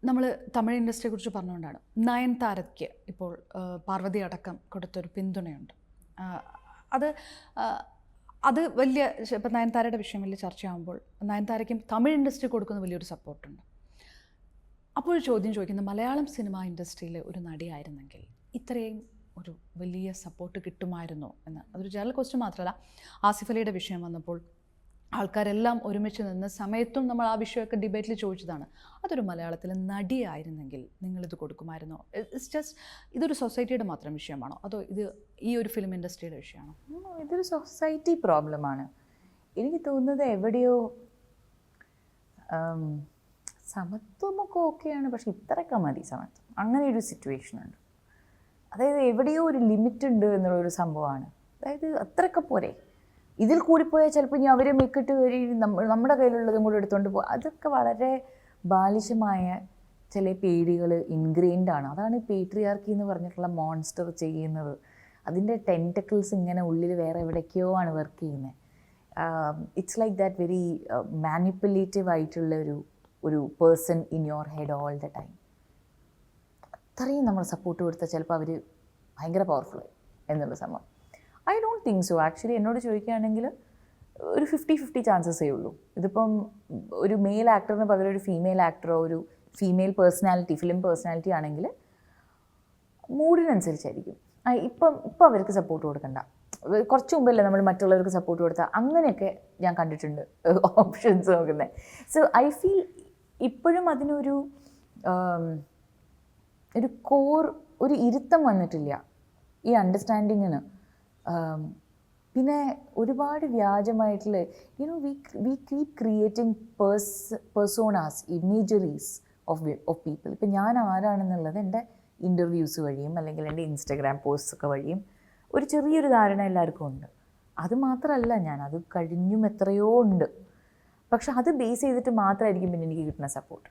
നമ്മൾ തമിഴ് ഇൻഡസ്ട്രിയെക്കുറിച്ച് പറഞ്ഞുകൊണ്ടാണ് നയൻതാരയ്ക്ക് ഇപ്പോൾ പാർവതി അടക്കം കൊടുത്തൊരു പിന്തുണയുണ്ട്. അത് അത് വലിയ ഇപ്പം നയൻതാരയുടെ വിഷയം വലിയ ചർച്ചയാകുമ്പോൾ നയൻതാരയ്ക്കും തമിഴ് ഇൻഡസ്ട്രി കൊടുക്കുന്ന വലിയൊരു സപ്പോർട്ടുണ്ട്. അപ്പോൾ ചോദ്യം ചോദിക്കുന്നത്, മലയാളം സിനിമ ഇൻഡസ്ട്രിയിലെ ഒരു നടിയായിരുന്നെങ്കിൽ ഇത്രയും ഒരു വലിയ സപ്പോർട്ട് കിട്ടുമായിരുന്നോ എന്ന്. അതൊരു ജനറൽ ക്വസ്റ്റ്യൻ മാത്രമല്ല, ആസിഫ് അലിയുടെ വിഷയം വന്നപ്പോൾ ആൾക്കാരെല്ലാം ഒരുമിച്ച് നിന്ന് സമയത്തും നമ്മൾ ആ വിഷയമൊക്കെ ഡിബേറ്റിൽ ചോദിച്ചതാണ്. അതൊരു മലയാളത്തിലെ നടിയായിരുന്നെങ്കിൽ നിങ്ങളിത് കൊടുക്കുമായിരുന്നോ? ഇറ്റ്സ് ജസ്റ്റ് ഇതൊരു സൊസൈറ്റിയുടെ മാത്രം വിഷയമാണോ, അതോ ഇത് ഈ ഒരു ഫിലിം ഇൻഡസ്ട്രിയുടെ വിഷയമാണോ? ഇതൊരു സൊസൈറ്റി പ്രോബ്ലമാണ്. എനിക്ക് തോന്നുന്നത് എവിടെയോ സമത്വമൊക്കെ ഓക്കെയാണ്, പക്ഷെ ഇത്രയൊക്കെ മതി സമത്വം. അങ്ങനെ ഒരു സിറ്റുവേഷൻ ഉണ്ട്. അതായത് എവിടെയോ ഒരു ലിമിറ്റ് ഉണ്ട് എന്നുള്ളൊരു സംഭവമാണ്. അതായത് അത്രയൊക്കെ പോരെ, ഇതിൽ കൂടിപ്പോയാൽ ചിലപ്പോൾ ഇനി അവരെ മെക്കിട്ട് കയറി നമ്മുടെ കയ്യിലുള്ളതും കൂടെ എടുത്തുകൊണ്ട് പോകും. അതൊക്കെ വളരെ ബാലിശമായ ചില പേടികൾ ഇൻഗ്രെയിൻഡ് ആണ്. അതാണ് പേട്രിയാർക്കി എന്ന് പറഞ്ഞിട്ടുള്ള മോൺസ്റ്റർ ചെയ്യുന്നത്. അതിൻ്റെ ടെൻറ്റക്കിൾസ് ഇങ്ങനെ ഉള്ളിൽ വേറെ എവിടേക്കോ ആണ് വർക്ക് ചെയ്യുന്നത്. It's like that very manipulative ആയിട്ടുള്ള ഒരു person in your head all the time. അത്രയും നമ്മൾ സപ്പോർട്ട് കൊടുത്താൽ ചിലപ്പോൾ അവർ ഭയങ്കര പവർഫുൾ എന്നുള്ള സംഭവം. I don't think so. Actually എന്നോട് ചോദിക്കുകയാണെങ്കിൽ ഒരു 50-50 ചാൻസസേ ഉള്ളൂ. ഇതിപ്പം ഒരു മെയിൽ ആക്ടറിന് പകരം ഒരു ഫീമെയിൽ ആക്ടറോ ഒരു ഫീമെയിൽ പേഴ്സണാലിറ്റി, ഫിലിം പേഴ്സണാലിറ്റി ആണെങ്കിൽ മൂഡിനനുസരിച്ചായിരിക്കും. ഇപ്പം അവർക്ക് സപ്പോർട്ട് കൊടുക്കണ്ട, കുറച്ച് മുമ്പല്ലേ നമ്മൾ മറ്റുള്ളവർക്ക് സപ്പോർട്ട് കൊടുത്താൽ, അങ്ങനെയൊക്കെ ഞാൻ കണ്ടിട്ടുണ്ട് ഓപ്ഷൻസ് നോക്കുന്നത്. സോ ഐ ഫീൽ ഇപ്പോഴും അതിനൊരു കോർ, ഒരു ഇരുത്തം വന്നിട്ടില്ല ഈ അണ്ടർസ്റ്റാൻഡിങ്ങിന്. പിന്നെ ഒരുപാട് വ്യാജമായിട്ടുള്ള we keep creating personas, imageries of people. ഇപ്പം ഞാൻ ആരാണെന്നുള്ളത് എൻ്റെ ഇൻ്റർവ്യൂസ് വഴിയും അല്ലെങ്കിൽ എൻ്റെ ഇൻസ്റ്റഗ്രാം പോസ്റ്റൊക്കെ വഴിയും ഒരു ചെറിയൊരു ധാരണ എല്ലാവർക്കും ഉണ്ട്. അത് മാത്രമല്ല, അത് കഴിഞ്ഞും എത്രയോ ഉണ്ട്. പക്ഷെ അത് ബേസ് ചെയ്തിട്ട് മാത്രമായിരിക്കും പിന്നെ എനിക്ക് കിട്ടുന്ന സപ്പോർട്ട്.